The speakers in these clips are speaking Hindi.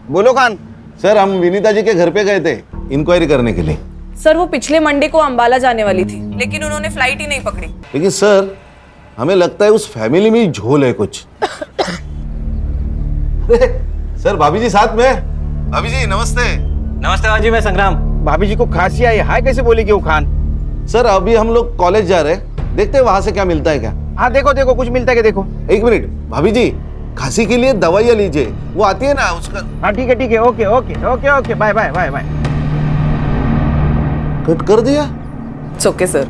बोलो खान। सर हम विनीता जी के घर पे गए थे इंक्वायरी करने के लिए। सर वो पिछले मंडे को अंबाला जाने वाली थी, लेकिन उन्होंने फ्लाइट ही नहीं पकड़ी। लेकिन सर हमें लगता है उस फैमिली में ही झोल है कुछ। सर भाभी जी साथ में। भाभी जी नमस्ते। नमस्ते बाजी, मैं संग्राम। भाभी जी को खांसी आई, हाय कैसे बोलेगी वो खान? सर अभी हम लोग कॉलेज जा रहे हैं, देखते हैं वहां से क्या मिलता है क्या। हाँ देखो देखो कुछ मिलता है क्या देखो। एक मिनट भाभी जी, खांसी के लिए दवाइयाँ लीजिए, वो आती है ना उसका। हाँ ठीक है okay okay okay okay bye bye bye bye. Cut कर दिया। It's okay sir.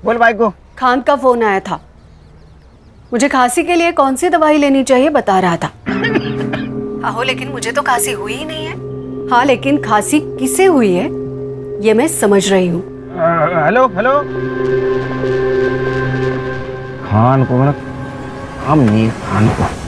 बोल भाई को। खान का फोन आया था, मुझे खांसी के लिए कौन सी दवाई लेनी चाहिए बता रहा था। आहो लेकिन मुझे तो खांसी हुई ही नहीं है। हाँ लेकिन खांसी किसे हुई है ये मैं समझ रही हूँ। Hello hello. खान को मतलब हम नहीं, खान को।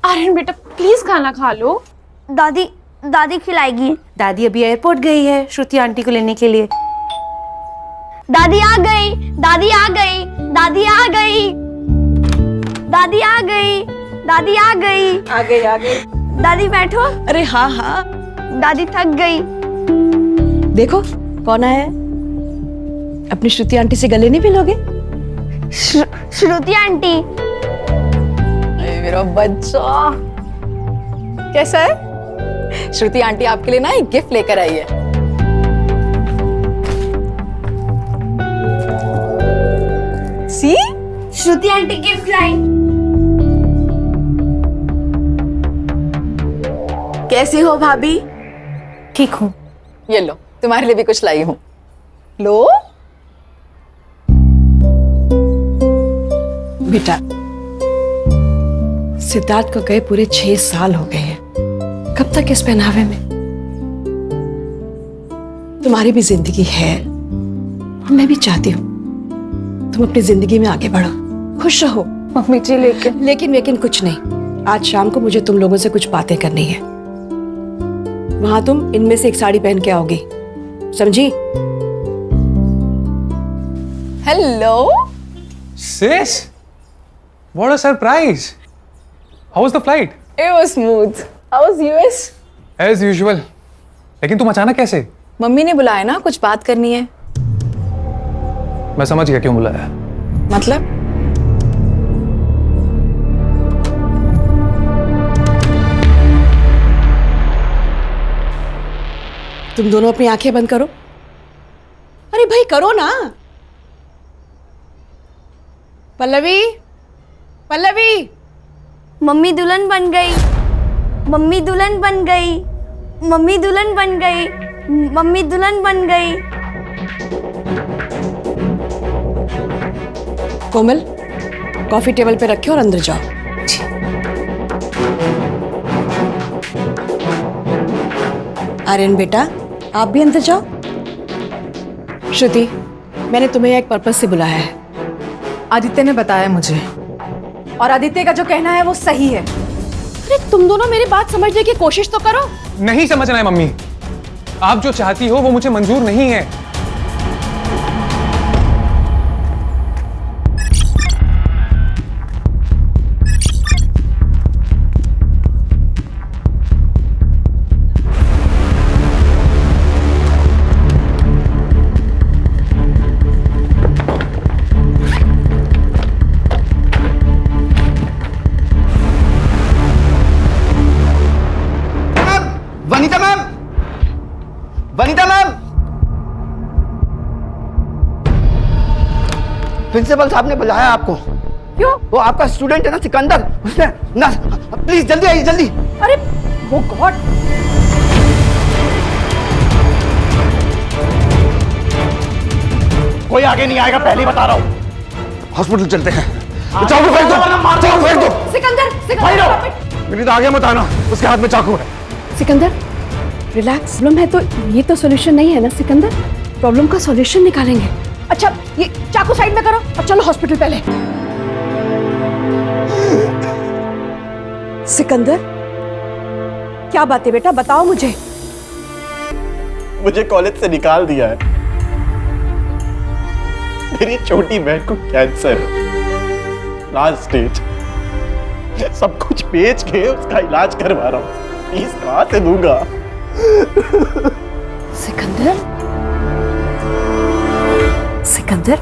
आर्यन बेटा प्लीज खाना खा लो। दादी दादी खिलाएगी। दादी अभी एयरपोर्ट गई है श्रुति आंटी को लेने के लिए। दादी आ गई, दादी आ गई, दादी आ गई, दादी आ गई, दादी आ गई। आ गई। दादी बैठो। अरे हाँ हाँ। दादी थक गई। देखो कौन आया है। अपनी श्रुति आंटी से गले नहीं मिलोगे? श्रुति आंटी। मेरा बच्चा कैसा है? श्रुति आंटी आपके लिए ना एक गिफ्ट लेकर आई है। सी श्रुति आंटी गिफ्ट लाई। कैसी हो भाभी? ठीक हूँ। ये लो तुम्हारे लिए भी कुछ लाई हूँ। लो बेटा, सिद्धार्थ को गए पूरे 6 साल हो गए हैं। कब तक इस पहनावे में? तुम्हारी भी जिंदगी है, मैं भी चाहती हूँ तुम अपनी जिंदगी में आगे बढ़ो, खुश रहो। मम्मी जी लेकिन कुछ नहीं। आज शाम को मुझे तुम लोगों से कुछ बातें करनी है। वहां तुम इनमें से एक साड़ी पहन के आओगी, समझी? Hello Sis, what a surprise! How was the flight? It was smooth. How was US? As usual. लेकिन तुम अचानक कैसे? मम्मी ने बुलाया ना, कुछ बात करनी है। मैं समझ गया क्यों बुलाया। मतलब? तुम दोनों अपनी आंखें बंद करो। अरे भाई करो ना। पल्लवी, पल्लवी। मम्मी दुल्हन बन गई, मम्मी दुल्हन बन गई, मम्मी दुल्हन बन गई, मम्मी दुल्हन बन गई। कोमल, कॉफी टेबल पे रखे और अंदर जाओ। आर्यन बेटा, आप भी अंदर जाओ। श्रुति, मैंने तुम्हें एक पर्पस से बुलाया है। आदित्य ने बताया मुझे, और आदित्य का जो कहना है वो सही है। अरे तुम दोनों मेरी बात समझने की कोशिश तो करो। नहीं समझना है मम्मी, आप जो चाहती हो वो मुझे मंजूर नहीं है। Vanita ma'am, Vanita ma'am, principal साहब ने बुलाया आपको। क्यों? वो आपका स्टूडेंट है ना सिकंदर, उसने ना, प्लीज जल्दी आइए जल्दी। अरे वो गॉड, कोई आगे नहीं आएगा, पहले ही बता रहा हूँ। हॉस्पिटल चलते हैं। चाकू फेंक दो, चाकू फेंक दो। सिकंदर, मेरी तो आगे मत आना, उसके हाथ में चाकू है। सिकंदर, रिलैक्स। प्रॉब्लम है तो ये तो सॉल्यूशन नहीं है ना सिकंदर। प्रॉब्लम का सॉल्यूशन निकालेंगे। अच्छा, ये चाकू साइड में करो और चलो हॉस्पिटल पहले। सिकंदर, क्या बात है बेटा, बताओ मुझे। मुझे कॉलेज से निकाल दिया है। मेरी छोटी बहन को कैंसर, लास्ट स्टेज। सब कुछ बेच के उसका इलाज करवा रहा हूँ। फीस कहाँ से दूंगा? सिकंदर, सिकंदर,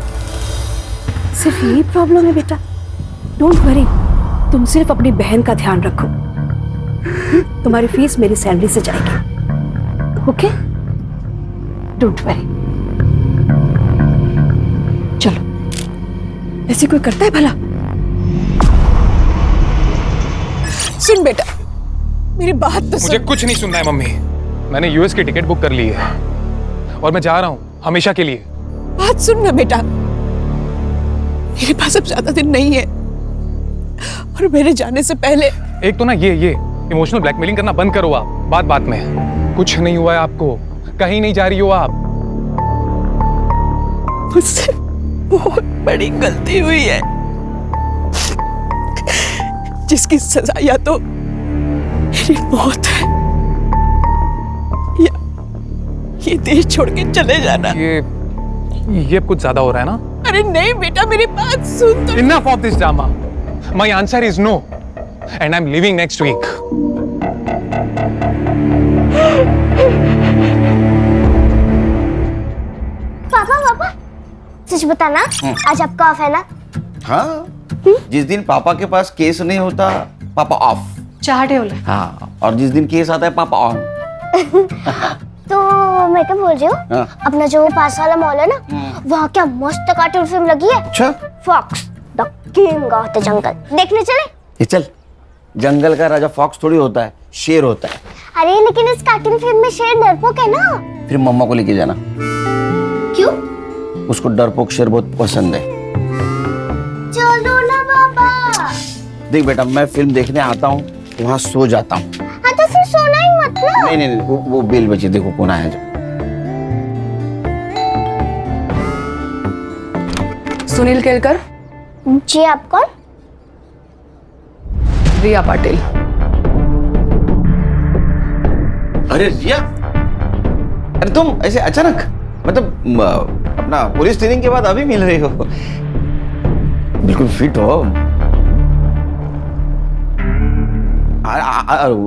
सिर्फ यही प्रॉब्लम है बेटा। डोंट वरी, तुम सिर्फ अपनी बहन का ध्यान रखो। तुम्हारी फीस मेरी सैलरी से जाएगी, ओके? Don't worry. चलो, ऐसे कोई करता है भला? सुन बेटा, मेरी बात तो मुझे कुछ नहीं सुनना है मम्मी। मैंने यूएस की टिकट बुक कर ली है और मैं जा रहा हूँ हमेशा के लिए। बात सुन ना बेटा, मेरे पास अब ज्यादा दिन नहीं है और मेरे जाने से पहले। एक तो ना ये इमोशनल ब्लैकमेलिंग करना बंद करो आप। बात बात में कुछ नहीं हुआ है आपको, कहीं नहीं जा रही हो आप। मुझसे बहुत बड़ी गलती हुई है जिसकी सजा या तो मेरी मौत है या ये देश छोड़ के चले जाना। ये कुछ ज्यादा हो रहा है ना? अरे नहीं बेटा, मेरी बात सुन तो। Enough of this drama. My answer is no, and I'm leaving next week. पापा, सच बताना, आज आपका ऑफ है ना? हाँ, जिस दिन पापा के पास केस नहीं होता पापा ऑफ। चाह टेबल। हाँ, और जिस दिन केस आता है पापा ऑन। तो मैं क्या बोल रही हूँ, हाँ। अपना जो पास वाला मॉल है ना, वहाँ क्या मस्त कार्टून फिल्म लगी है। अच्छा, fox the king of the jungle, देखने चले? ये चल। जंगल का राजा फॉक्स थोड़ी होता है, शेर होता है। अरे लेकिन इस कार्टून फिल्म में शेर डरपोक है ना। फिर मम्मा को लेके जाना, क्यों? उसको डरपोक शेर बहुत पसंद है। चलो ना पापा। देख बेटा, मैं फिल्म देखने आता हूँ, वहाँ सो जाता हूँ। हाँ तो फिर सोना ही मत ना। नहीं, वो बेल बची, देखो कौन आया जो। सुनील केलकर। जी, आप कौन? रिया पाटिल। अरे रिया, अरे तुम ऐसे अचानक, मतलब अपना पुलिस ट्रेनिंग के बाद अभी मिल रही हो? बिल्कुल फिट हो।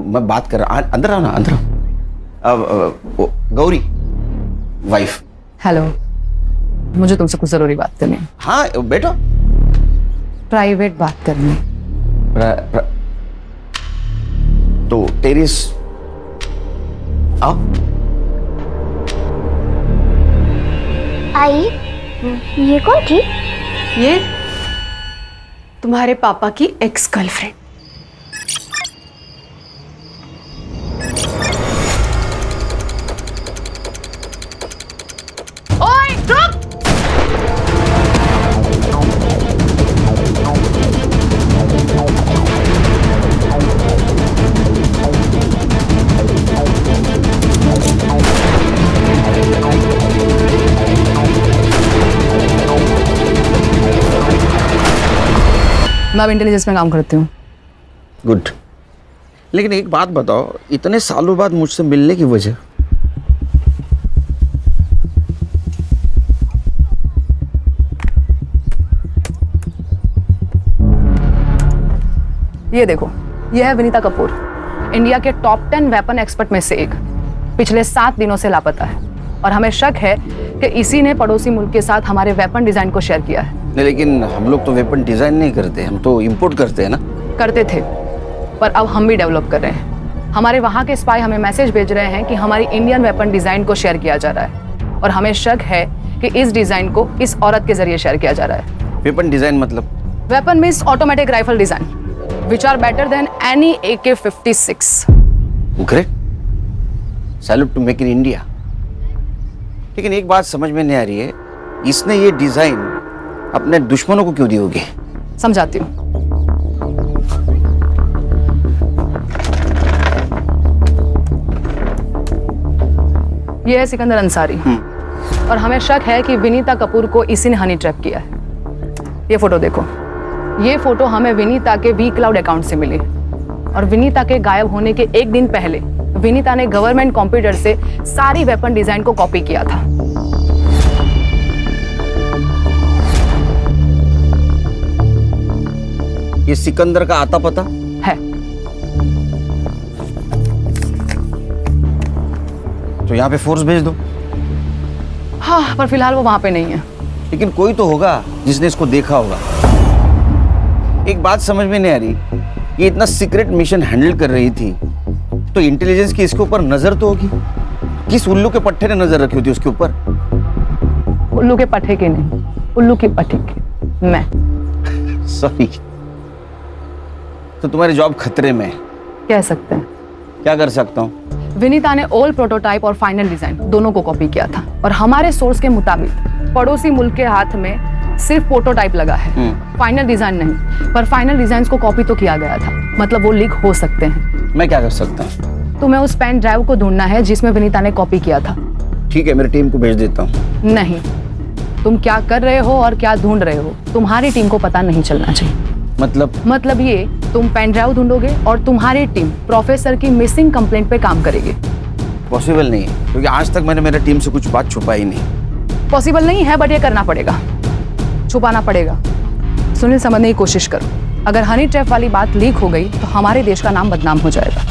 मैं बात कर रहा, अंदर आओ ना, अंदर आओ। गौरी वाइफ। हेलो, मुझे तुमसे कुछ जरूरी बात करनी है। हाँ बेटा, प्राइवेट बात करनी है। तो टेरिस आओ। आई, ये कौन थी? ये तुम्हारे पापा की एक्स गर्लफ्रेंड। मैं अब इंटेलिजेंस में काम करती हूँ। गुड। लेकिन एक बात बताओ, इतने सालों बाद मुझसे मिलने की वजह? ये देखो, ये है विनीता कपूर, इंडिया के टॉप 10 वेपन एक्सपर्ट में से एक। पिछले 7 दिनों से लापता है और हमें शक है कि इसी ने पड़ोसी मुल्क के साथ हमारे वेपन डिजाइन को शेयर किया है। नहीं, लेकिन हम लोग तो वेपन डिजाइन नहीं करते, हम तो इंपोर्ट करते हैं ना। करते थे, पर अब हम भी डेवलप कर रहे हैं। हमारे वहाँ के स्पाई हमें मैसेज भेज रहे हैं कि हमारी इंडियन वेपन डिजाइन को शेयर किया जा रहा है और हमें शक है कि इस डिजाइन को इस औरत के जरिए शेयर किया जा रहा है। वेपन डिजाइन मतलब? Weapon means automatic rifle design which are better than any AK-56. Great. Salute to make in India. लेकिन एक बात समझ में नहीं आ रही है, इसने ये डिजाइन अपने दुश्मनों को क्यों दी होगी? समझाती हूँ। ये है सिकंदर अंसारी और हमें शक है कि विनीता कपूर को इसी ने हनी ट्रैप किया है। ये फोटो देखो, ये फोटो हमें विनीता के वी क्लाउड अकाउंट से मिली और विनीता के गायब होने के एक दिन पहले विनीता ने गवर्नमेंट कंप्यूटर से सारी वेपन डिजाइन को कॉपी किया था। ये सिकंदर का आता पता है? तो यहाँ पे फोर्स भेज दो। हाँ, पर फिलहाल वो वहां पे नहीं है। लेकिन कोई तो होगा जिसने इसको देखा होगा। एक बात समझ में नहीं आ रही, ये इतना सीक्रेट मिशन हैंडल कर रही थी तो इंटेलिजेंस की इसके ऊपर नजर तो होगी। किस उल्लू के पट्टे ने नजर रखी होती उसके ऊपर? उल्लू के पट्टे के नहीं, उल्लू की पट्टी के। मैं सॉरी। तो तुम्हारी जॉब खतरे में है कह सकते हैं। क्या कर सकता हूँ? विनीता ने ओल्ड प्रोटोटाइप और फाइनल डिजाइन दोनों को कॉपी किया था और हमारे सोर्स के मुताबिक पड़ोसी मुल्क के हाथ में सिर्फ प्रोटोटाइप लगा है, फाइनल डिजाइन नहीं। पर फाइनल डिजाइन को कॉपी तो किया गया था, मतलब वो लीक हो सकते हैं। मैं क्या कर सकता हूँ? तुम्हें उस पेन ड्राइव को ढूंढना है जिसमें विनीता ने कॉपी किया था। ठीक है, मेरी टीम को भेज देता हूँ। नहीं, तुम क्या कर रहे हो और क्या ढूंढ रहे हो तुम्हारी टीम को पता नहीं चलना चाहिए। मतलब ये, तुम पेन ड्राइव ढूंढोगे और तुम्हारी टीम प्रोफेसर की मिसिंग कंप्लेंट पे काम करेगी। पॉसिबल नहीं है, क्योंकि आज तक मैंने मेरी टीम से कुछ बात छुपाई नहीं। पॉसिबल नहीं है, बट ये करना पड़ेगा, छुपाना पड़ेगा। सुनील, समझने की कोशिश करो। अगर हनी ट्रैप वाली बात लीक हो गई तो हमारे देश का नाम बदनाम हो जाएगा।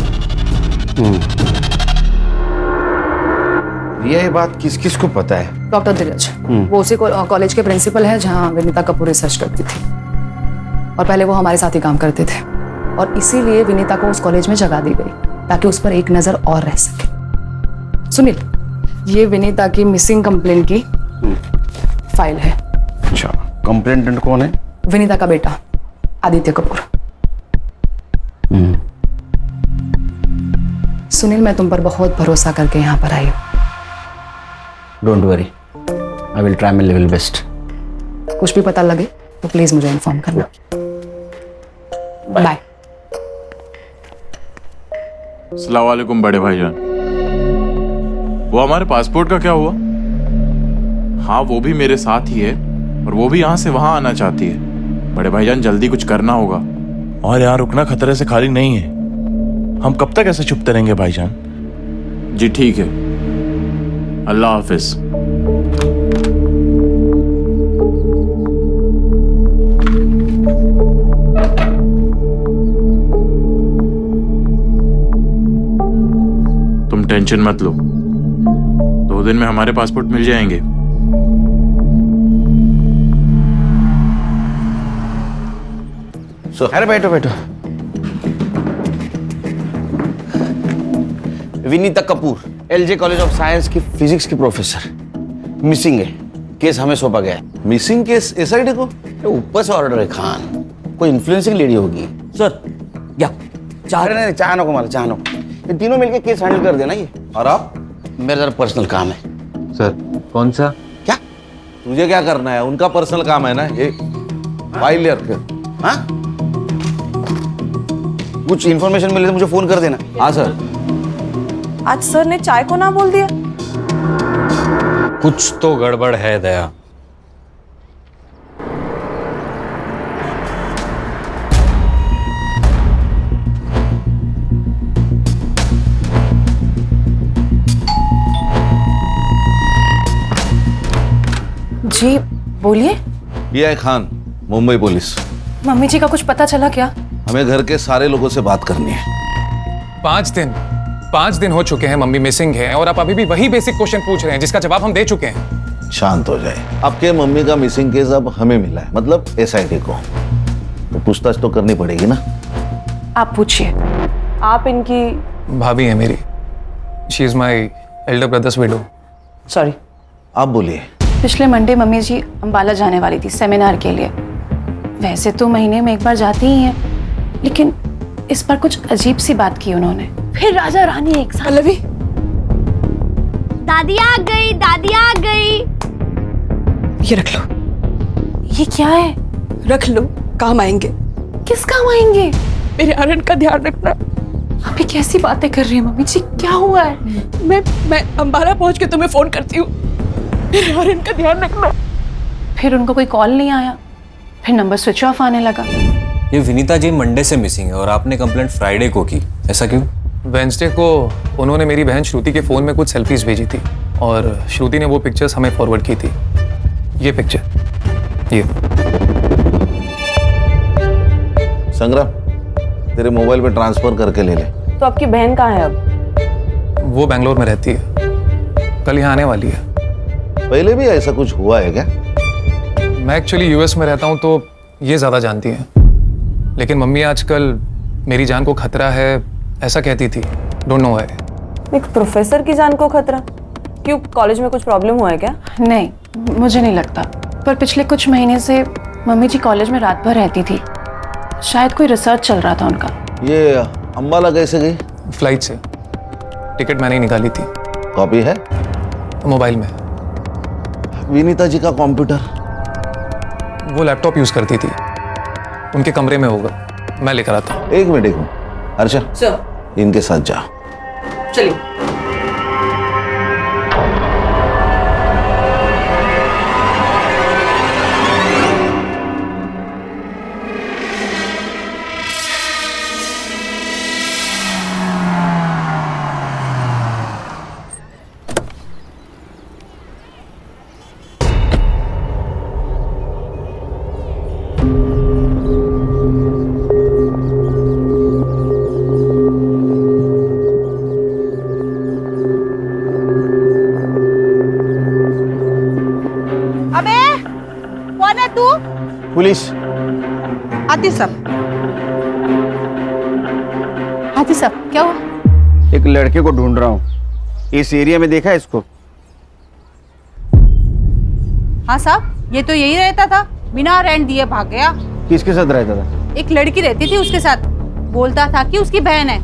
ये बात किस किस को पता है? डॉक्टर धीरज, वो उसी कॉलेज के प्रिंसिपल है जहाँ विनीता कपूर रिसर्च करती थी और पहले वो हमारे साथ ही काम करते थे और इसीलिए विनीता को उस कॉलेज में जगह दी गई ताकि उस पर एक नजर और रह सके। सुनील, ये विनीता की मिसिंग कंप्लेंट की फाइल है। अच्छा, कंप्लेंटेंट कौन है? विनीता का बेटा आदित्य कपूर। सुनील, मैं तुम पर बहुत भरोसा करके यहाँ पर आई हूँ। Don't worry, I will try my level best. कुछ भी पता लगे तो प्लीज मुझे इन्फॉर्म करना। बाय। अस्सलाम वालेकुम बड़े भाईजान। वो हमारे पासपोर्ट का क्या हुआ? हाँ, वो भी मेरे साथ ही है और वो भी यहाँ से वहाँ आना चाहती है। बड़े भाईजान, जल्दी कुछ करना होगा। और यहाँ रुकना खतरे से खाली नहीं है। हम कब तक ऐसे चुपते रहेंगे भाईजान? जी ठीक है, अल्लाह हाफिज। तुम टेंशन मत लो, 2 दिन में हमारे पासपोर्ट मिल जाएंगे। अरे बैठो बैठो। Vinita Kapoor, LJ college of science की फिजिक्स की प्रोफेसर, मिसिंग है। केस हमें सौंपा गया है। मिसिंग केस एसआईडी को? ऊपर से ऑर्डर है खान, कोई इन्फ्लुएंसिंग लेडी होगी। सर क्या अरे नहीं, चाह नको मारा, चाह नको। ये तीनों मिलके केस हैंडल कर देना। ये और आप? मेरा जरा पर्सनल काम है। सर कौन सा? क्या तुझे क्या करना है? उनका पर्सनल काम है ना ये। फाइल ले रखे। हाँ, कुछ इन्फॉर्मेशन मिले तो मुझे फोन कर देना। हाँ सर। आज सर ने चाय को ना बोल दिया। कुछ तो गड़बड़ है दया। जी बोलिए। ये है खान, मुंबई पुलिस। मम्मी जी का कुछ पता चला क्या? हमें घर के सारे लोगों से बात करनी है। 5 दिन हो चुके हैं मम्मी मिसिंग है और आप अभी भी वही बेसिक क्वेश्चन पूछ रहे हैं जिसका जवाब हम दे चुके हैं। शांत हो जाए। आपके मम्मी का मिसिंग केस अब हमें मिला है, मतलब SIT को, तो पूछताछ तो करनी पड़ेगी ना। आप पूछिए। आप इनकी भाभी है मेरी। She is my elder brothers window. Sorry. आप बोलिए। पिछले मंडे मम्मी जी अंबाला जाने वाली थी सेमिनार के लिए। वैसे तो महीने में एक बार जाती ही हैं, लेकिन इस बार कुछ अजीब सी बात की उन्होंने। फिर राजा रानी एक साथ। पल्लवी, दादी आ गई, दादी आ गई। ये रख लो, ये क्या है? रख लो, काम आएंगे। किस काम आएंगे? मेरे आर्यन का ध्यान रखना। आप ये कैसी बातें कर रही हैं मम्मी जी? क्या हुआ है? मैं अंबाला पहुंच के तुम्हें फोन करती हूँ। मेरे आर्यन का ध्यान रखना। फिर उनको कोई कॉल नहीं आया, फिर नंबर स्विच ऑफ आने लगा। ये विनीता जी मंडे से मिसिंग है और आपने कंप्लेंट फ्राइडे को की, ऐसा क्यों? वेंसडे को उन्होंने मेरी बहन श्रुति के फ़ोन में कुछ सेल्फीज भेजी थी और श्रुति ने वो पिक्चर्स हमें फॉरवर्ड की थी। ये पिक्चर, ये। संग्राम, तेरे मोबाइल पे ट्रांसफर करके ले ले। तो आपकी बहन कहाँ है अब? वो बेंगलोर में रहती है, कल यहाँ आने वाली है। पहले भी ऐसा कुछ हुआ है क्या? मैं एक्चुअली US में रहता हूँ तो ये ज़्यादा जानती हैं, लेकिन मम्मी आजकल मेरी जान को खतरा है ऐसा कहती थी। Don't know why. एक प्रोफेसर की जान को खतरा? क्यों, कॉलेज में कुछ प्रॉब्लम हुआ है क्या? नहीं, मुझे नहीं लगता। पर पिछले कुछ महीने से मम्मी जी कॉलेज में रात भर रहती थी। शायद कोई रिसर्च चल रहा था उनका। ये अंबाला कैसे गई? फ्लाइट से। टिकट मैंने ही निकाली थी। कॉपी है मोबाइल में। विनीता जी का कंप्यूटर? वो लैपटॉप यूज़ करती थी, उनके कमरे में होगा, मैं लेकर आता हूँ। एक मिनट हर्षा, इनके साथ जाओ। चलिए। पुलिस। आती सब। हाथी साहब, क्या हुआ? एक लड़के को ढूंढ रहा हूँ, इस एरिया में देखा है इसको? हाँ साहब, ये तो यही रहता था, बिना रेंट दिए भाग गया। किसके साथ रहता था? एक लड़की रहती थी उसके साथ, बोलता था कि उसकी बहन है,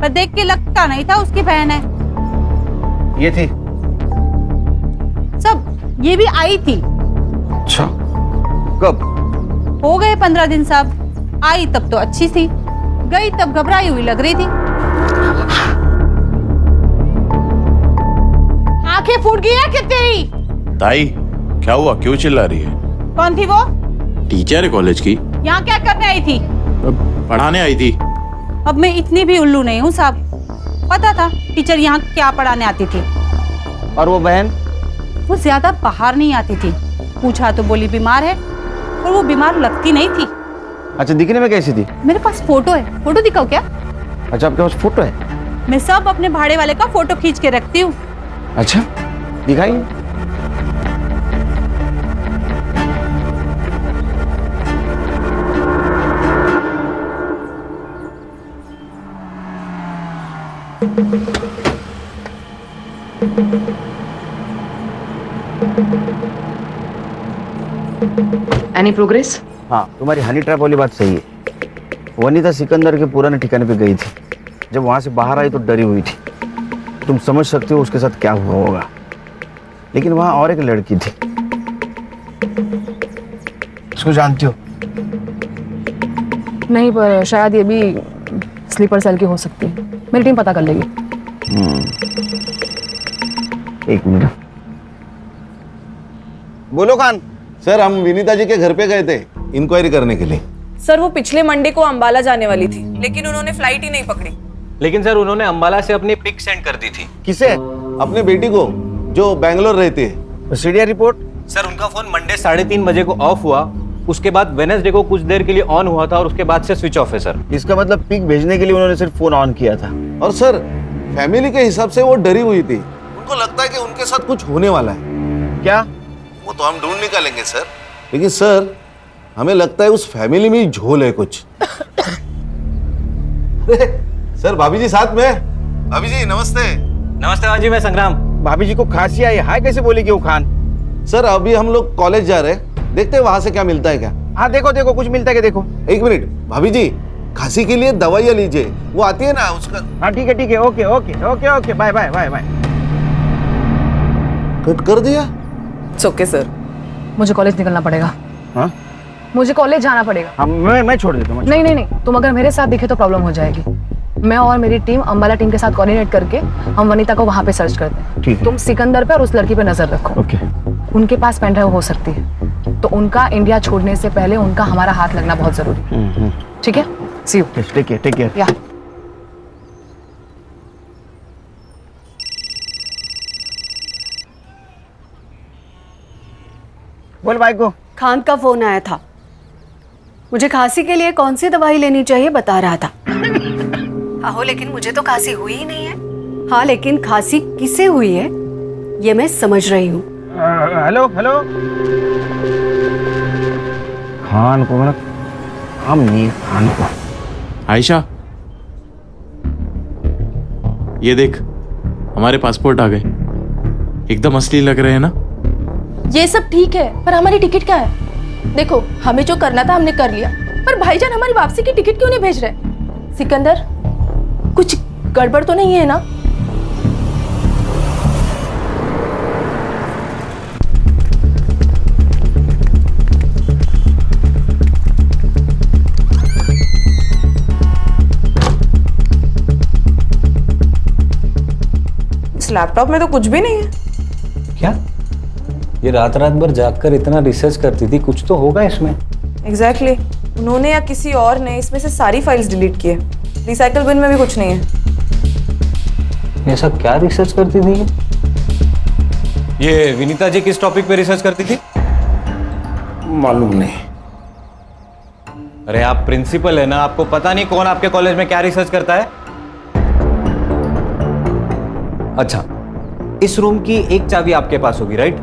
पर देख के लगता नहीं था उसकी बहन है। ये थी? सब ये भी आई थी। अच्छा, कब? हो गए 15 दिन साहब। आई तब तो अच्छी थी, गई तब घबराई हुई लग रही थी। आंखें फूट गई है क्या तेरी? ताई, क्या हुआ, क्यों चिल्ला रही है? कौन थी वो? टीचर है कॉलेज की। यहाँ क्या करने आई थी? पढ़ाने आई थी। अब मैं इतनी भी उल्लू नहीं हूँ साहब, पता था टीचर यहाँ क्या पढ़ाने आती थी। और वो बहन? वो ज्यादा बाहर नहीं आती थी, पूछा तो बोली बीमार है, और वो बीमार लगती नहीं थी। अच्छा, दिखने में कैसी थी? मेरे पास फोटो है, फोटो दिखाओ क्या? अच्छा, आपके पास फोटो है? मैं सब अपने भाड़े वाले का फोटो खींच के रखती हूँ। अच्छा, दिखाइए। Any progress? हाँ, तुम्हारी हनी ट्रैप वाली बात सही है। वनीता सिकंदर के पुराने ठिकाने पे गई थी, जब वहां से बाहर आई तो डरी हुई थी। तुम समझ सकते हो उसके साथ क्या हुआ होगा। लेकिन वहां और एक लड़की थी, उसको जानती हो? नहीं, पर शायद ये भी स्लीपर सेल की हो सकती है। मेरी टीम पता कर लेगी। एक मिनट। बोलो खान। सर, हम विनीता जी के घर पे गए थे इंक्वायरी करने के लिए। सर, वो पिछले मंडे को अंबाला जाने वाली थी, लेकिन उन्होंने फ्लाइट ही नहीं पकड़ी। लेकिन सर, उन्होंने अंबाला से अपनी पिक सेंड कर दी थी। किसे? अपने बेटी को, जो बैंगलोर रहती है। CDR report? सर उनका फोन मंडे 3:30 बजे को ऑफ हुआ, उसके बाद वेडनेसडे को कुछ देर के लिए ऑन हुआ था और उसके बाद से स्विच ऑफ है सर। इसका मतलब पिक भेजने के लिए उन्होंने सिर्फ फोन ऑन किया था। और सर फैमिली के हिसाब से वो डरी हुई थी, उनको लगता है कि उनके साथ कुछ होने वाला है। क्या? वो तो हम ढूंढ निकालेंगे सर, लेकिन सर हमें लगता है उस फैमिली में ही झोल है कुछ। सर भाभी जी साथ में। भाभी जी नमस्ते। नमस्ते भाजी, मैं संग्राम। भाभी जी को खांसी आई, हाय कैसे बोलेगी वो खान? सर अभी हम लोग कॉलेज जा रहे हैं, देखते हैं वहां से क्या मिलता है क्या। हाँ देखो देखो कुछ मिलता है क्या देखो। एक मिनट भाभी जी, खांसी के लिए दवाइयाँ लीजिए, वो आती है ना उसका। हाँ ठीक है okay okay okay okay bye bye bye bye. Cut कर दिया। इट्स ओके सर, मुझे कॉलेज निकलना पड़ेगा। हाँ मुझे कॉलेज जाना पड़ेगा। हाँ मैं छोड़ देता हूँ। नहीं, तुम अगर मेरे साथ दिखे तो प्रॉब्लम हो जाएगी। मैं और मेरी टीम अंबाला टीम के साथ कोऑर्डिनेट करके हम वनीता को वहां पे सर्च करते हैं। ठीक है। तुम सिकंदर पे और उस लड़की पे नजर रखो। ओके। उनके पास पेन ड्राइव हो सकती है, तो उनका इंडिया छोड़ने से पहले उनका हमारा हाथ लगना बहुत जरूरी है। ठीक है, सी यू। Take care. या बोल भाई को। खान का फोन आया था, मुझे खांसी के लिए कौन सी दवाई लेनी चाहिए बता रहा था। आहो लेकिन मुझे तो खांसी हुई ही नहीं है। हाँ लेकिन खांसी किसे हुई है ये मैं समझ रही हूँ। हेलो खान को, मतलब हम नहीं खान को। आयशा ये देख, हमारे पासपोर्ट आ गए, एकदम असली लग रहे हैं ना। ये सब ठीक है, पर हमारी टिकट क्या है? देखो हमें जो करना था हमने कर लिया, पर भाईजान हमारी वापसी की टिकट क्यों नहीं भेज रहे? सिकंदर कुछ गड़बड़ तो नहीं है ना? इस लैपटॉप में तो कुछ भी नहीं है। क्या? ये रात भर जागकर इतना रिसर्च करती थी, कुछ तो होगा इसमें। एग्जैक्टली उन्होंने या किसी और ने इसमें से सारी फाइल्स डिलीट किए। रिसाइकल बिन में भी कुछ नहीं है। ऐसा क्या रिसर्च करती थी ये? विनीता जी किस टॉपिक पे रिसर्च करती थी? मालूम नहीं। अरे आप प्रिंसिपल है ना, आपको पता नहीं कौन आपके कॉलेज में क्या रिसर्च करता है? अच्छा, इस रूम की एक चाबी आपके पास होगी, राइट?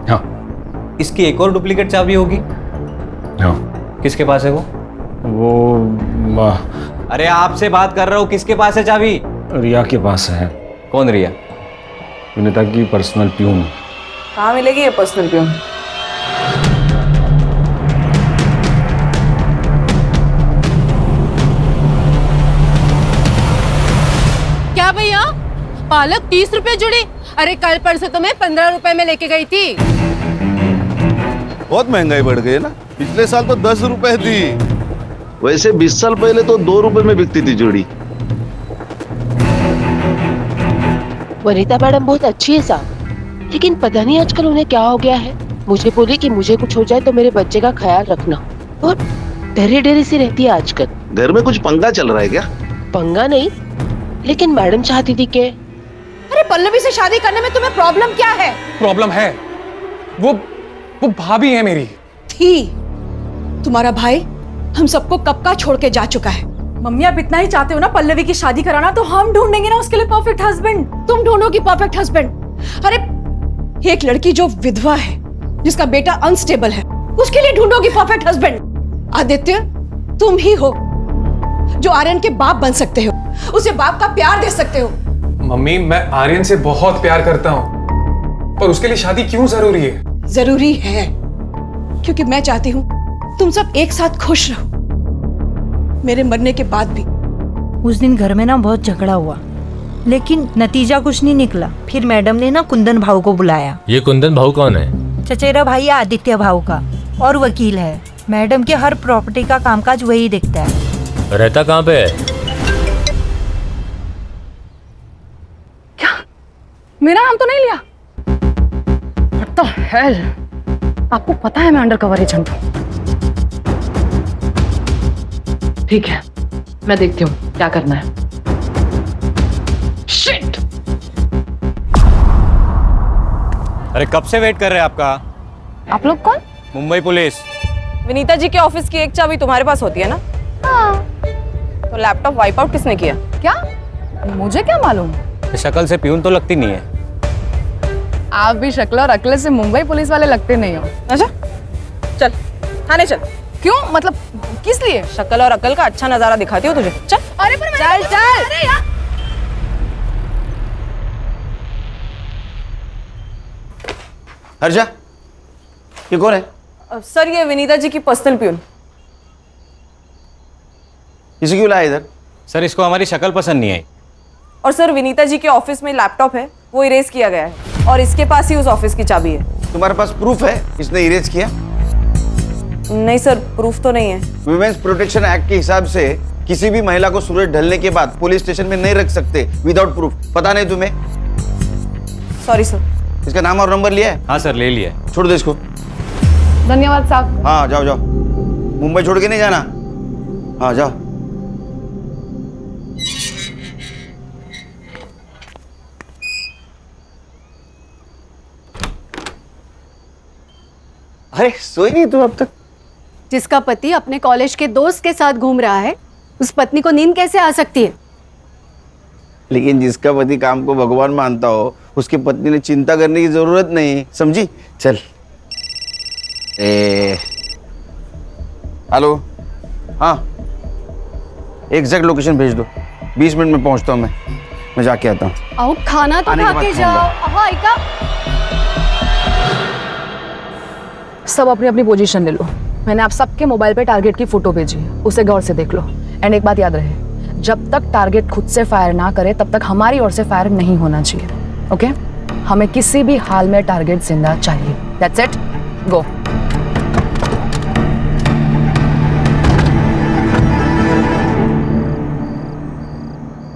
हाँ। इसकी एक और डुप्लीकेट चाबी होगी? हाँ। किसके पास है वो? अरे आपसे बात कर रहा हूँ, किसके पास है चाबी? रिया के पास है। कौन रिया? विनीता की पर्सनल प्यून। कहाँ मिलेगी ये पर्सनल प्यून? क्या भैया, पालक 30 रुपए जुड़ी? अरे कल परसों तो मैं 15 रुपए में लेके गई थी। बहुत महंगाई बढ़ गई है ना, पिछले साल तो 10 रुपए थी। वैसे 20 साल पहले तो 2 रुपए में बिकती थी जोड़ी। वनीता मैडम बहुत अच्छी है साहब, लेकिन पता नहीं आजकल उन्हें क्या हो गया है। मुझे बोली कि मुझे कुछ हो जाए तो मेरे बच्चे का ख्याल रखना, और डरी डरी सी रहती है आजकल। घर में कुछ पंगा चल रहा है क्या? पंगा नहीं, लेकिन मैडम चाहती थी कि अरे पल्लवी से शादी करने में तुम्हें प्रॉब्लम क्या है? प्रॉब्लम है, वो भाभी है मेरी। थी। तुम्हारा भाई हम सबको कब का छोड़ के जा चुका है। मम्मी आप इतना ही चाहते हो ना पल्लवी की शादी कराना, तो हम ढूंढेंगे ना उसके लिए परफेक्ट हस्बैंड। तुम ढूंढोगी परफेक्ट हस्बैंड? अरे एक लड़की जो विधवा है, जिसका बेटा अनस्टेबल है, उसके लिए ढूंढोगी परफेक्ट हस्बैंड? आदित्य तुम ही हो जो आर्यन के बाप बन सकते हो, उसे बाप का प्यार दे सकते हो। मम्मी मैं आर्यन से बहुत प्यार करता हूँ, पर उसके लिए शादी क्यों जरूरी है? जरूरी है क्योंकि मैं चाहती हूँ तुम सब एक साथ खुश रहो, मेरे मरने के बाद भी। उस दिन घर में ना बहुत झगड़ा हुआ, लेकिन नतीजा कुछ नहीं निकला। फिर मैडम ने ना कुंदन भाऊ को बुलाया। ये कुंदन भाऊ कौन है? चचेरा भाई है आदित्य भाऊ का, और वकील है। मैडम के हर प्रॉपर्टी का कामकाज वही देखता है। रहता कहाँ पे है? क्या? मेरा नाम तो नहीं लिया? What the hell? आपको पता है मैं अंडर कवर एजेंट हूँ। ठीक है, मैं देखती हूँ क्या करना है। Shit! अरे कब से वेट कर रहे हैं आपका? आप लोग कौन? मुंबई पुलिस। विनीता जी के ऑफिस की एक चाबी तुम्हारे पास होती है ना? हाँ। तो लैपटॉप वाइप आउट किसने किया? क्या? मुझे क्या मालूम? शक्ल से प्यून तो लगती नहीं है। आप भी शक्ल और अक्ल से मुंबई पुलिस वाले लगते नहीं हो। अच्छा, चल थाने चल। क्यों? मतलब किस लिए? शक्ल और अक्ल का अच्छा नजारा दिखाती हो तुझे। चल। अरे पर चल चल। अरे यार। हर्षा, ये कौन है? सर ये विनीता जी की पर्सनल प्यून। इसे क्यों लाया इधर? सर इसको हमारी शक्ल पसंद नहीं आई। और सर विनीता जी के ऑफिस में लैपटॉप है, वो इरेज किया गया है और इसके पास ही उस ऑफिस की चाबी है। तुम्हारे पास प्रूफ है इसने इरेज किया? नहीं सर, प्रूफ तो नहीं है। वुमेन्स प्रोटेक्शन एक्ट के हिसाब से किसी भी महिला को सूरज ढलने के बाद पुलिस स्टेशन में नहीं रख सकते विदाउट प्रूफ। पता नहीं तुम्हें? Sorry sir. इसका नाम और नंबर लिया है? हाँ सर, ले लिया है। छोड़ दो इसको। धन्यवाद साहब। हाँ जाओ जाओ, मुंबई छोड़ के नहीं जाना। हाँ जाओ। अरे सोई नहीं तू अब तक? जिसका पति अपने कॉलेज के दोस्त के साथ घूम रहा है, उस पत्नी को नींद कैसे आ सकती है? लेकिन जिसका पति काम को भगवान मानता हो, उसकी पत्नी ने चिंता करने की जरूरत नहीं, समझी? चल। हेलो, हाँ एग्जैक्ट लोकेशन भेज दो, 20 मिनट में पहुंचता हूँ मैं जाके आता हूँ। आओ खाना तो आने के खा बाद के खाऊंगा। जाओ। हाँ इका। सब अपनी अपनी पोजीशन ले लो। मैंने आप सबके मोबाइल पे टारगेट की फोटो भेजी है, उसे गौर से देख लो। एंड एक बात याद रहे, जब तक टारगेट खुद से फायर ना करे तब तक हमारी ओर से फायर नहीं होना चाहिए। ओके? हमें किसी भी हाल में टारगेट जिंदा चाहिए। दैट्स इट, गो।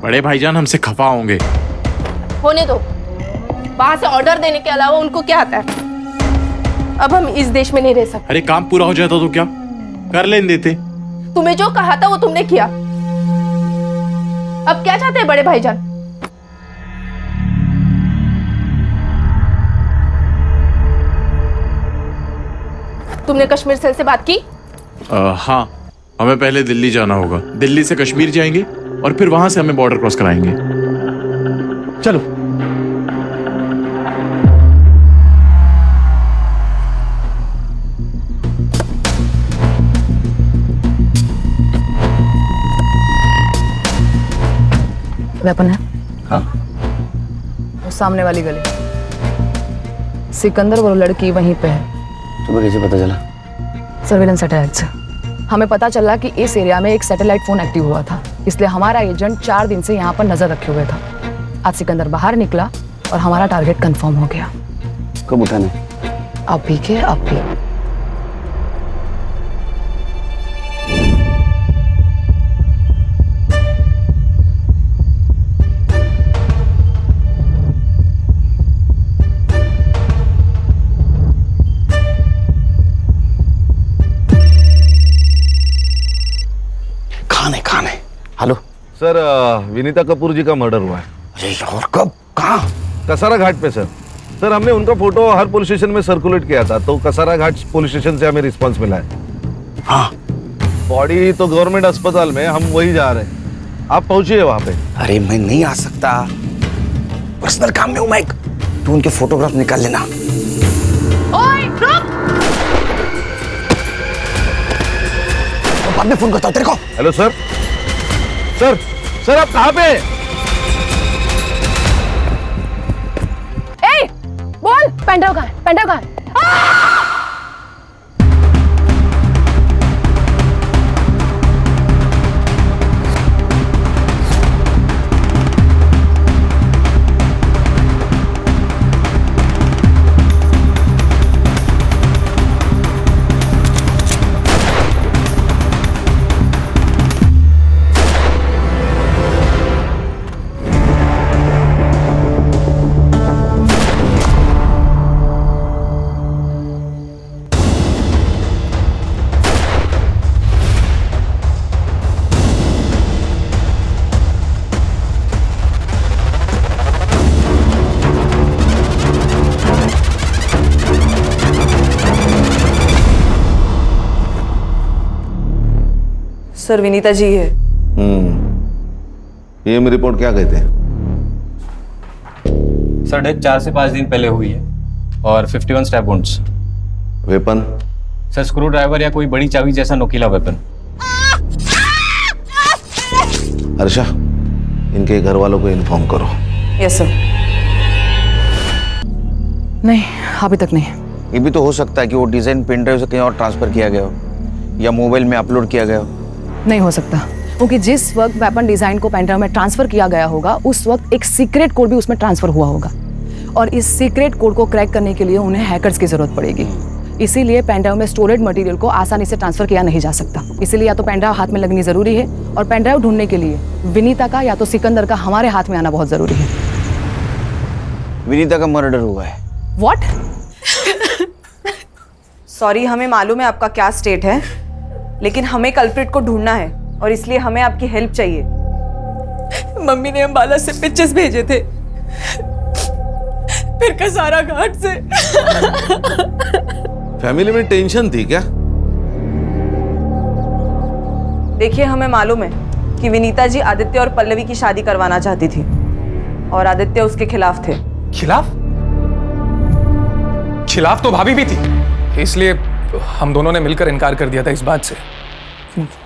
बड़े भाईजान हमसे खफा होंगे। होने दो, वहां से ऑर्डर देने के अलावा उनको क्या आता है? अब हम इस देश में नहीं रह सकते। अरे काम पूरा हो जाता तो क्या कर लेने देते। तुम्हें जो कहा था वो तुमने किया। अब क्या चाहते हैं बड़े भाईजान? तुमने कश्मीर सेल से बात की? हाँ, हमें पहले दिल्ली जाना होगा। दिल्ली से कश्मीर जाएंगे और फिर वहां से हमें बॉर्डर क्रॉस कराएंगे। चलो। वेपन है? हाँ। वो सामने वाली गली, सिकंदर वो लड़की वहीं पे है। तुम्हें कैसे पता चला? सर्वेलेंस सैटेलाइट से हमें पता चला कि इस एरिया में एक सैटेलाइट फोन एक्टिव हुआ था, इसलिए हमारा एजेंट 4 दिन से यहाँ पर नजर रखे हुए था। आज सिकंदर बाहर निकला और हमारा टारगेट कंफर्म हो गया। कब उठाने? अभी के अभी। खाने। हेलो सर, विनीता कपूर जी का मर्डर हुआ है। अरे यार, कब? कहाँ? कसारा घाट पे सर। सर हमने उनका फोटो हर पुलिस स्टेशन में सर्कुलेट किया था, तो कसारा घाट पुलिस स्टेशन से हमें रिस्पांस मिला है। हाँ। बॉडी तो गवर्नमेंट अस्पताल में, हम वही जा रहे हैं। आप पहुंचिए वहां पे। अरे मैं नहीं आ सकता, पर्सनल काम में हूँ मैं। तू उनके फोटोग्राफ निकाल लेना। ओए रुक! बाद में फोन करता हूँ तेरे को। Hello sir. सर आप कहाँ पे? ए, बोल पेंड्राइव कहाँ है? पेंड्राइव कहाँ है? सर विनीता जी है। पीएम रिपोर्ट क्या कहते हैं? सर डेथ 4 से 5 दिन पहले हुई है और 51 stab wounds. Weapon? Sir screw driver या कोई बड़ी चाबी जैसा नोकीला वेपन। हर्षा, इनके घर वालों को इन्फॉर्म करो। Yes sir. नहीं, अभी तक नहीं। ये भी तो हो सकता है कि वो डिजाइन पेन ड्राइव से कहीं और ट्रांसफर किया गया हो या मोबाइल में अपलोड किया गया हो। नहीं हो सकता, क्योंकि जिस वक्त वेपन डिजाइन को पेन ड्राइव में ट्रांसफर किया गया होगा उस वक्त एक सीक्रेट कोड भी उसमें ट्रांसफर हुआ होगा और इस सीक्रेट कोड को क्रैक करने के लिए उन्हें हैकर्स की जरूरत पड़ेगी। इसीलिए पेन ड्राइव में स्टोरेड मटेरियल को आसानी से ट्रांसफर किया नहीं जा सकता। इसीलिए या तो पेन ड्राइव हाथ में लगनी जरूरी है और पेन ड्राइव ढूंढने के लिए विनीता का या तो सिकंदर का हमारे हाथ में आना बहुत जरूरी है। विनीता का मर्डर हुआ है। व्हाट? सॉरी, हमें मालूम है आपका क्या स्टेट है, लेकिन हमें कल्प्रिट को ढूंढना है और इसलिए हमें आपकी हेल्प चाहिए। मम्मी ने अंबाला से पिक्चर्स भेजे थे, फिर कसारा घाट से। फैमिली में टेंशन थी क्या? देखिए, हमें मालूम है कि विनीता जी आदित्य और पल्लवी की शादी करवाना चाहती थी और आदित्य उसके खिलाफ थे। खिलाफ तो भाभी भी थी, इसलिए हम दोनों ने मिलकर इनकार कर दिया था इस बात से।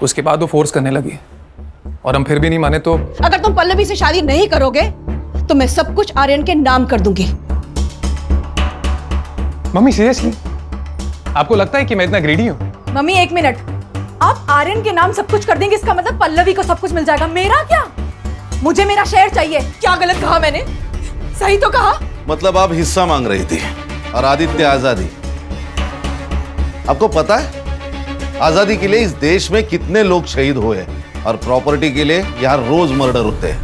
उसके बाद वो फोर्स करने लगी और हम फिर भी नहीं माने तो। अगर तुम पल्लवी से शादी नहीं करोगे तो मैं सब कुछ आर्यन के नाम कर दूंगी। मम्मी सीरियसली आपको लगता है कि मैं इतना ग्रीडी हूँ? मम्मी एक मिनट, आप आर्यन के नाम सब कुछ कर देंगे, इसका मतलब पल्लवी को सब कुछ मिल जाएगा। मेरा क्या? मुझे मेरा शेयर चाहिए। क्या गलत कहा मैंने? सही तो कहा। मतलब आप हिस्सा मांग रही थी और आदित्य आजादी। आपको पता है आजादी के लिए इस देश में कितने लोग शहीद हुए और प्रॉपर्टी के लिए यहां रोज मर्डर होते हैं।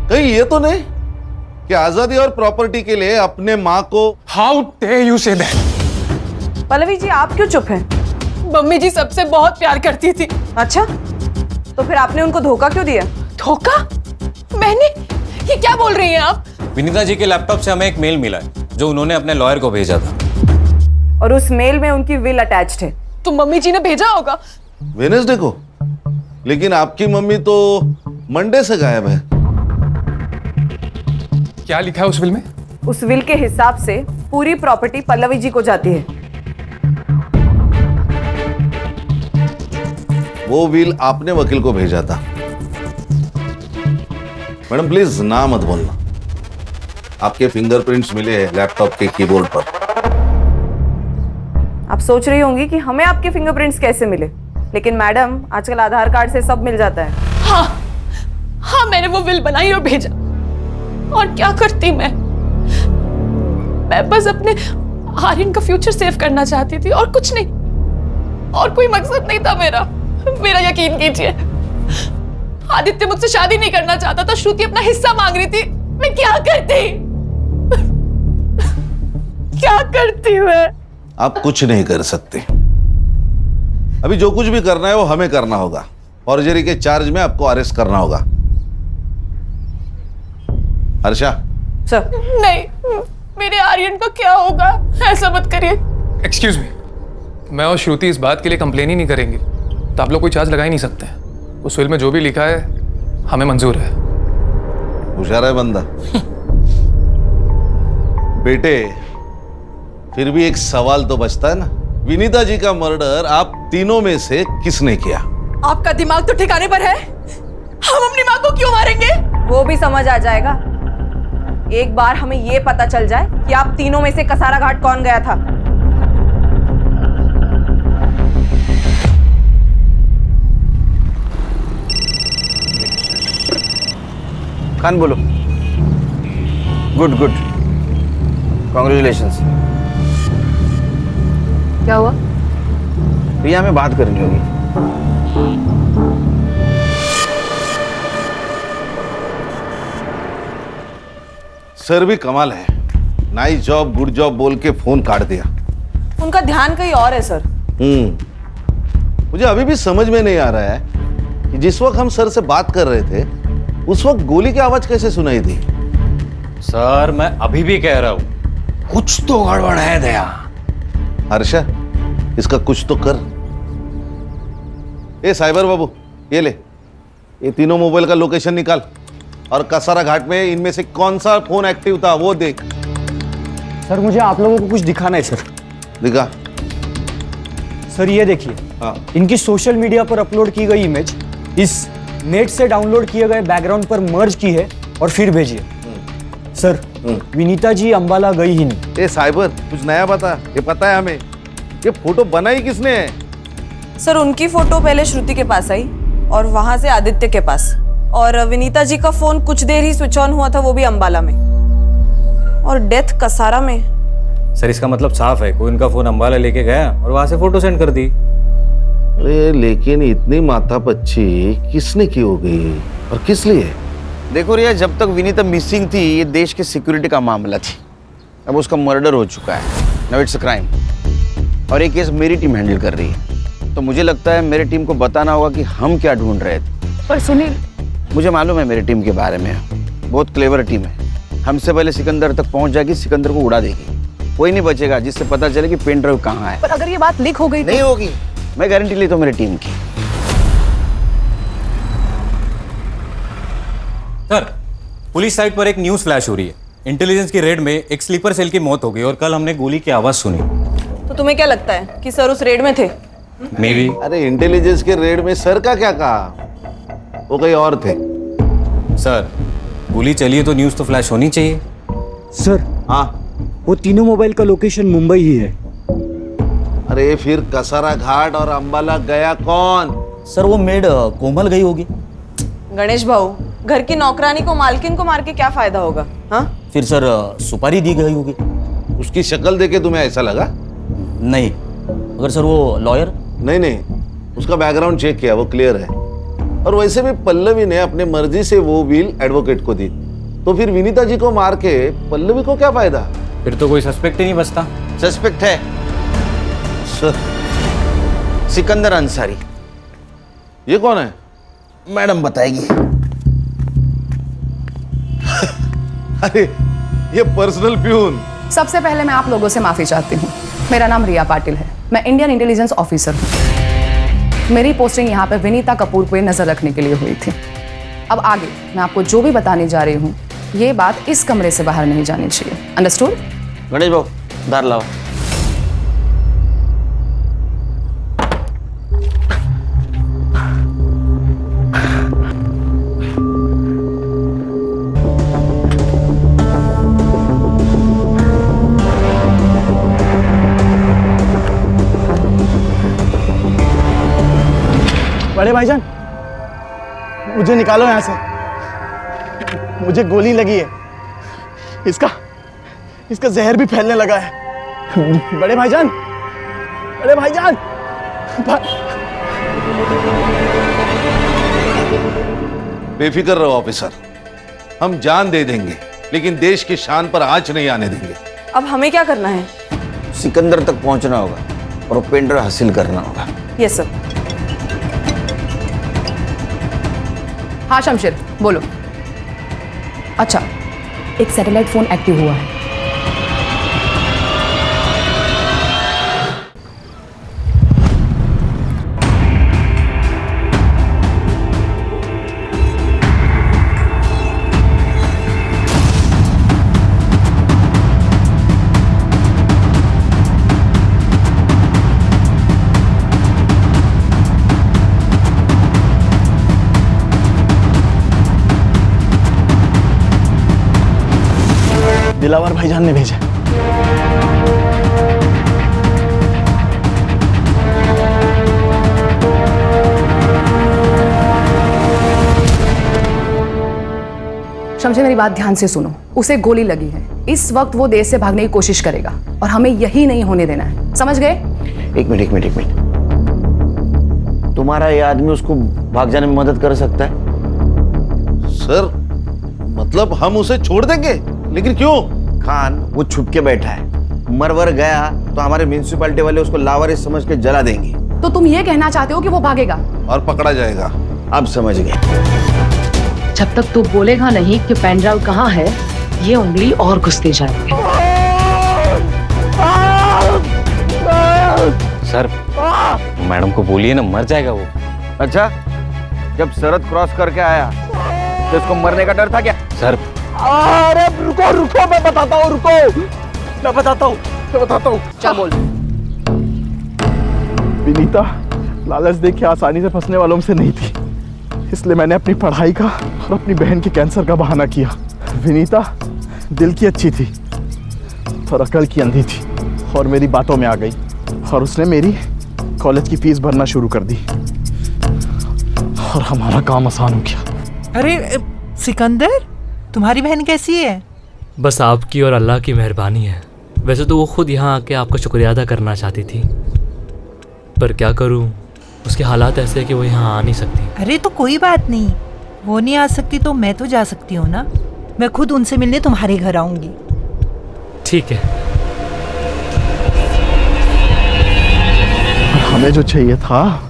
कहीं ये तो नहीं कि आजादी और प्रॉपर्टी के लिए अपने मां को। How dare you say that? Pallavi ji, आप क्यों चुप हैं? मम्मी जी सबसे बहुत प्यार करती थी। अच्छा, तो फिर आपने उनको धोखा क्यों दिया? धोखा? मैंने? ये क्या बोल रही हैं आप? विनीता जी के लैपटॉप से हमें एक मेल मिला है जो उन्होंने अपने लॉयर को भेजा था और उस मेल में उनकी विल अटैच्ड है। तो मम्मी जी ने भेजा होगा। वेडनेसडे को? लेकिन आपकी मम्मी तो मंडे से गायब है। क्या लिखा है उस विल में? उस विल के हिसाब से पूरी प्रॉपर्टी पल्लवी जी को जाती है। वो विल आपने वकील को भेजा था। मैडम प्लीज ना मत बोलना। आपके फिंगरप्रिंट्स मिले हैं लैपटॉप के कीबोर्ड पर। आप सोच रही होंगी कि हमें आपके फिंगरप्रिंट्स कैसे मिले, लेकिन मैडम आजकल आधार कार्ड से सब मिल जाता है। हाँ, मैंने वो विल बनाई और भेजा। और क्या करती मैं बस अपने आर्यन का फ्यूचर सेव करना चाहती थी और कुछ नहीं, और कोई मकसद नहीं था मेरा। मेरा यकीन कीजिए, आदित्य मुझसे शादी नहीं करना चाहता था, श्रुति अपना हिस्सा मांग रही थी। मैं क्या करती? क्या करती मैं? आप कुछ नहीं कर सकते। अभी जो कुछ भी करना है वो हमें करना होगा। फॉर्जरी के चार्ज में आपको अरेस्ट करना होगा। हर्षा। सर। नहीं, मेरे आर्यन का क्या होगा? ऐसा मत करिए। एक्सक्यूज मी, मैं और श्रुति इस बात के लिए कंप्लेन ही नहीं करेंगे तो आप लोग कोई चार्ज लगा ही नहीं सकते। उस विल में जो भी लिखा है हमें मंजूर है। होशियार है बंदा। बेटे, फिर भी एक सवाल तो बचता है ना, विनीता जी का मर्डर आप तीनों में से किसने किया? आपका दिमाग तो ठिकाने पर है? हम अपनी मां को क्यों मारेंगे? वो भी समझ आ जाएगा एक बार हमें ये पता चल जाए कि आप तीनों में से कसारा घाट कौन गया था। खान बोलो। Good good, congratulations. क्या हुआ? प्रिया में बात करनी होगी। सर भी कमाल है, नाइस जॉब गुड जॉब बोल के फोन काट दिया। उनका ध्यान कहीं और है सर। मुझे अभी भी समझ में नहीं आ रहा है कि जिस वक्त हम सर से बात कर रहे थे उस वक्त गोली की आवाज कैसे सुनाई थी। सर मैं अभी भी कह रहा हूं कुछ तो गड़बड़ है दया। हर्षा, इसका कुछ तो कर। ए साइबर बाबू, ये ले, ये तीनों मोबाइल का लोकेशन निकाल और कसारा घाट में इनमें से कौन सा फोन एक्टिव था वो देख। सर मुझे आप लोगों को कुछ दिखाना है सर। दिखा। सर ये देखिए, इनकी सोशल मीडिया पर अपलोड की गई इमेज इस नेट से डाउनलोड किए गए बैकग्राउंड पर मर्ज की है और फिर भेजी है। सर विनीता जी अंबाला गई ही नहीं। ए साइबर, कुछ नया बता, ये पता है हमें, ये फोटो बनाई किसने है? सर उनकी फोटो पहले श्रुति के पास आई और वहां से आदित्य के पास, और विनीता जी का फोन कुछ देर ही स्विच ऑन हुआ था, वो भी अंबाला में, और डेथ कसारा में। सर इसका मतलब साफ है, कोई उनका फोन अंबाला लेके गया और वहां से फोटो सेंड कर दी। अरे लेकिन इतनी माथापच्ची किसने की होगी और किस लिए? देखो रिया, जब तक विनीता मिसिंग थी ये देश के सिक्योरिटी का मामला थी। अब उसका मर्डर हो चुका है, नाउ इट्स अ क्राइम, और ये केस मेरी टीम हैंडल कर रही है। तो मुझे लगता है मेरी टीम को बताना होगा कि हम क्या ढूंढ रहे थे। पर सुनील, मुझे मालूम है मेरी टीम के बारे में, बहुत क्लेवर टीम है। हमसे पहले सिकंदर तक पहुंच जाएगी, सिकंदर को उड़ा देगी, कोई नहीं बचेगा जिससे पता चले कि पेन ड्राइव कहाँ है। पर अगर ये बात लीक हो गई नहीं होगी, मैं गारंटी लेता हूँ मेरी टीम की। सर पुलिस साइट पर एक न्यूज़ फ्लैश हो रही है, इंटेलिजेंस की रेड में एक स्लीपर सेल की मौत हो गई और कल हमने गोली की आवाज सुनी। तो तुम्हें क्या लगता है कि सर उस रेड में थे? May be. अरे इंटेलिजेंस के रेड में सर का क्या कहा, वो कहीं और थे। सर गोली चली है तो न्यूज़ तो फ्लैश होनी चाहिए। सर हाँ, वो तीनों मोबाइल का लोकेशन मुंबई ही है। अरे फिर कसारा घाट और अंबाला गया कौन? सर वो मेड कोमल गई होगी। गणेश भाऊ, घर की नौकरानी को मालकिन को मार के क्या फायदा होगा? हाँ फिर सर सुपारी दी गई होगी। उसकी शक्ल देखे तुम्हें ऐसा लगा? नहीं। अगर सर वो लॉयर? नहीं, उसका बैकग्राउंड चेक किया, वो क्लियर है। और वैसे भी पल्लवी ने अपने मर्जी से वो व्हील एडवोकेट को दी, तो फिर विनीता जी को मार के पल्लवी को क्या फायदा? फिर तो कोई सस्पेक्ट ही नहीं बचता। सस्पेक्ट है सर, सिकंदर अंसारी। ये कौन है? मैडम बताएगी। अरे ये पर्सनल प्यून। सबसे पहले मैं आप लोगों से माफी चाहती हूँ। मेरा नाम रिया पाटिल है, मैं इंडियन इंटेलिजेंस ऑफिसर हूँ। मेरी पोस्टिंग यहाँ पे विनीता कपूर को नजर रखने के लिए हुई थी। अब आगे मैं आपको जो भी बताने जा रही हूँ, ये बात इस कमरे से बाहर नहीं जानी चाहिए। अंडरस्टूड? गणेश बाबू दार लाओ। बड़े भाईजान, मुझे निकालो यहाँ से, मुझे गोली लगी है। इसका जहर भी फैलने लगा है। बड़े भाईजान, बड़े भाईजान। बेफिक्र रहो ऑफिसर, हम जान दे देंगे लेकिन देश की शान पर आंच नहीं आने देंगे। अब हमें क्या करना है? सिकंदर तक पहुंचना होगा और वो पेन ड्राइव हासिल करना होगा। Yes sir. हाँ शमशेर बोलो। अच्छा, एक सैटेलाइट फोन एक्टिव हुआ है। दिलावर भाईजान ने भेजा। शमशेर मेरी बात ध्यान से सुनो, उसे गोली लगी है। इस वक्त वो देश से भागने की कोशिश करेगा और हमें यही नहीं होने देना है, समझ गए? एक मिनट, तुम्हारा ये आदमी उसको भाग जाने में मदद कर सकता है? सर मतलब हम उसे छोड़ देंगे? लेकिन क्यों? खान वो छुप के बैठा है, मरवर गया तो हमारे म्यूनिसिपैलिटी वाले उसको लावारिस समझ के जला देंगे। तो तुम ये कहना चाहते हो कि वो भागेगा और पकड़ा जाएगा? अब समझ गए। जब तक तू बोलेगा नहीं कि पेन ड्राइव कहाँ है, ये उंगली और घुसते जाएंगे। सर मैडम को बोलिए ना, मर जाएगा वो। अच्छा, जब सरहद क्रॉस करके आया तो इसको मरने का डर था क्या? सर अरे रुको रुको, मैं बताता हूँ, रुको, मैं बताता हूँ। क्या बोल? विनीता लालच देख के आसानी से फंसने वालों में से नहीं थी, इसलिए मैंने अपनी पढ़ाई का और अपनी बहन के कैंसर का बहाना किया। विनीता दिल की अच्छी थी और अकल की अंधी थी, और मेरी बातों में आ गई और उसने मेरी कॉलेज की फीस भरना शुरू कर दी और हमारा काम आसान हो गया। अरे सिकंदर, तुम्हारी बहन कैसी है? बस आपकी और अल्लाह की मेहरबानी है। वैसे तो वो खुद यहाँ आके आपका शुक्रिया अदा करना चाहती थी, पर क्या करूँ, उसके हालात ऐसे हैं कि वो यहाँ आ नहीं सकती। अरे तो कोई बात नहीं, वो नहीं आ सकती तो मैं तो जा सकती हूँ ना। मैं खुद उनसे मिलने तुम्हारे घर आऊंगी। ठीक है। हमें जो चाहिए था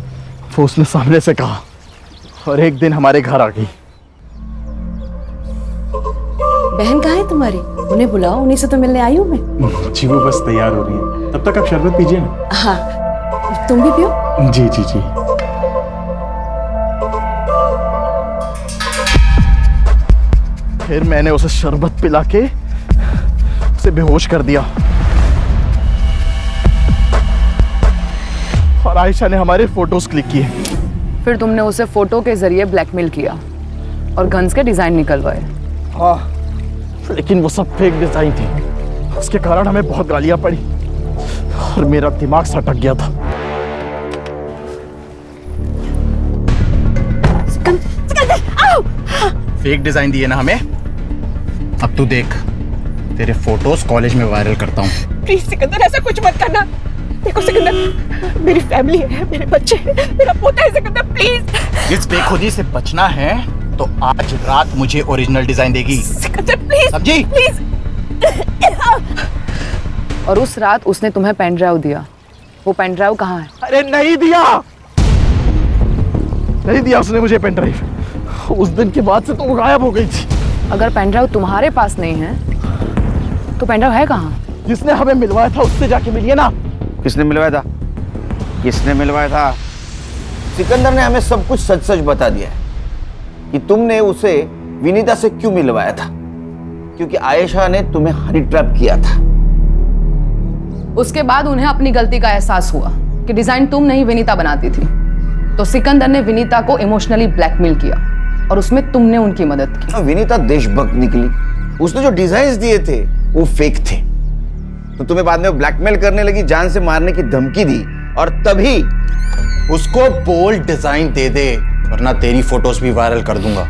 वो उसने सामने से कहा और एक दिन हमारे घर आ गई। बहन कहाँ है तुम्हारी? उन्हें बुलाओ, उन्हीं से तो मिलने आई हूँ मैं। जी वो बस तैयार हो रही है, तब तक आप शरबत पीजिए ना। हाँ, तुम भी पियो। जी जी जी। फिर मैंने उसे शरबत पिला के उसे बेहोश कर दिया और आयशा ने हमारे फोटोज क्लिक किए। फिर तुमने उसे फोटो के जरिए ब्लैकमेल किया और गन्स के डिजाइन निकलवाए। हाँ, लेकिन वो सब फेक डिजाइन थी, उसके कारण हमें बहुत गालियां पड़ी और मेरा दिमाग सटक गया था। फेक डिजाइन दिए ना हमें, अब तू देख, तेरे फोटोज कॉलेज में वायरल करता हूँ। प्लीज सिकंदर, ऐसा कुछ मत करना। देखो सिकंदर, मेरी फैमिली है, मेरे बच्चे हैं, मेरा पोता है सिकंदर, प्लीज। इस बेखुदी से बचना है तो आज रात मुझे ओरिजिनल डिजाइन देगी। सिकंदर प्लीज, समझी? प्लीज। और उस रात उसने तुम्हें पेन ड्राइव दिया, वो पेन ड्राइव कहाँ है? अरे नहीं दिया उसने मुझे पेन ड्राइव। उस दिन के बाद से तो वो गायब हो गई थी। अगर पेन ड्राइव तुम्हारे पास नहीं है तो पेन ड्राइव है कहाँ? जिसने हमें मिलवाया था उससे जाके मिलिए ना। किसने मिलवाया था? किसने मिलवाया था? सिकंदर ने हमें सब कुछ सच सच बता दिया है कि तुमने उसे विनीता से क्यों मिलवाया था, क्योंकि आयशा ने तुम्हें हनी ट्रैप किया था। उसके बाद उन्हें अपनी गलती का एहसास हुआ कि डिजाइन तुम नहीं विनीता बनाती थी, तो सिकंदर ने विनीता को इमोशनली ब्लैकमेल किया और उसमें तुमने उनकी मदद की। विनीता देशभक्त निकली, उसने जो डिजाइन्स दिए थे वो फेक थे, तो तुम्हें बाद में ब्लैकमेल करने लगी, जान से मारने की धमकी दी, और तभी उसको बोल्ड डिजाइन दे दे, वरना तेरी फोटोज भी वायरल कर दूंगा।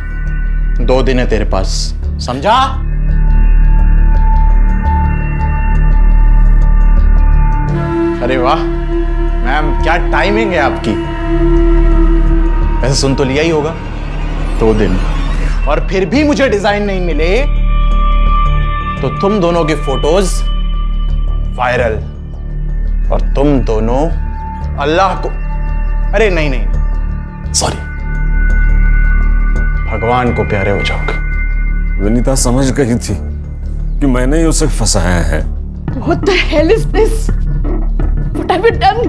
2 दिन है तेरे पास, समझा? अरे वाह मैम, क्या टाइमिंग है आपकी। वैसे सुन तो लिया ही होगा, 2 दिन, और फिर भी मुझे डिजाइन नहीं मिले तो तुम दोनों के फोटोज वायरल, और तुम दोनों अल्लाह को, अरे नहीं, सॉरी, भगवान को प्यारे हो जाओगे। विनीता समझ गई थी कि मैंने ही उसे फंसाया है। What the hell is this? What have you done?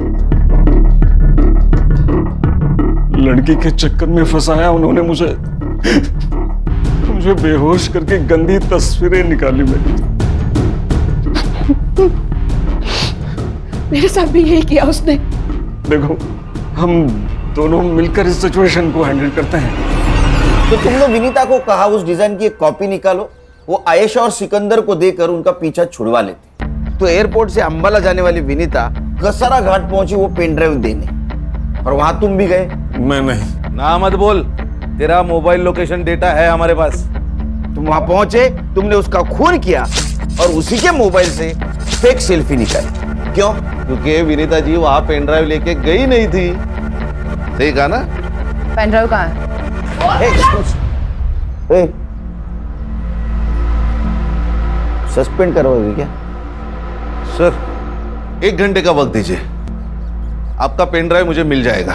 लड़की के चक्कर में फंसाया उन्होंने मुझे बेहोश करके गंदी तस्वीरें निकाली मेरी। मेरे साथ भी यही किया उसने। देखो, हम दोनों मिलकर इस सिचुएशन को हैंडल करते हैं। तो तुमने विनीता को कहा उस डिजाइन की एक कॉपी निकालो, वो आयशा और सिकंदर को देकर उनका पीछा छुड़वा लेते। तो एयरपोर्ट से अंबाला जाने वाली विनीता कसरा घाट पहुंची वो पेन ड्राइव देने, और वहां तुम भी गए। मैं नहीं। ना मत बोल, तेरा मोबाइल लोकेशन डेटा है हमारे पास। तुम वहां पहुंचे, तुमने उसका खून किया और उसी के मोबाइल से फेक सेल्फी निकाली। क्यों? क्योंकि विनीता जी वहां पेन ड्राइव लेके गई नहीं थी। सही कहा ना? पेन ड्राइव कहाँ है? सस्पेंड करवाओगे क्या? सर, 1 घंटे का वक्त दीजिए, आपका पेन ड्राइव मुझे मिल जाएगा।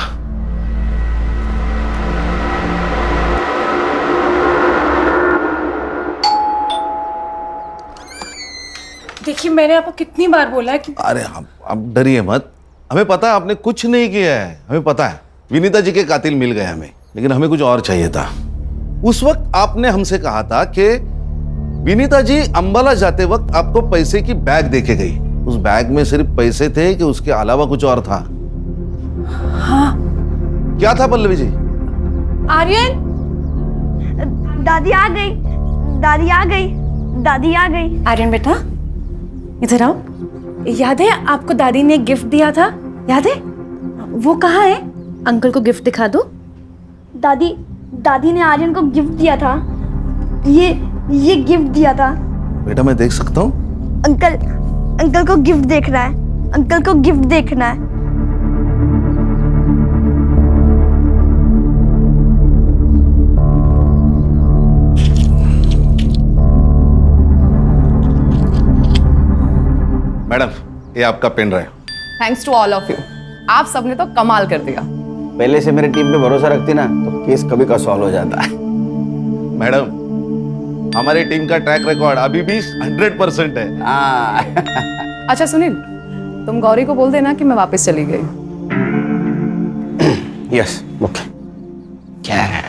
देखिए, मैंने आपको कितनी बार बोला है कि अरे आप डरिए मत, हमें पता है आपने कुछ नहीं किया है, हमें पता है। विनीता जी के कातिल मिल गए हमें, लेकिन हमें कुछ और चाहिए था। उस वक्त आपने हमसे कहा था कि विनीता जी अंबाला जाते वक्त आपको पैसे की बैग देके गई। उस बैग में सिर्फ पैसे थे कि उसके अलावा कुछ और था? हाँ। क्या था पल्लवी जी? आर्यन, दादी आ गई, दादी आ गई, दादी आ गई। आर्यन बेटा इधर आओ। याद है आपको दादी ने गिफ्ट दिया था? याद है? वो कहाँ है? अंकल को गिफ्ट दिखा दो। दादी ने आर्यन को गिफ्ट दिया था। ये गिफ्ट दिया था। बेटा मैं देख सकता हूँ? अंकल को गिफ्ट देखना है, अंकल को गिफ्ट देखना है। मैडम ये आपका pen drive. Thanks to all of you. आप सबने तो कमाल कर दिया। पहले से मेरी टीम पे भरोसा रखती ना तो केस कभी का सॉल्व हो जाता है। मैडम हमारी टीम का ट्रैक रिकॉर्ड अभी भी 100% है। अच्छा सुनील, तुम गौरी को बोल देना कि मैं वापस चली गई। Yes okay. क्या है?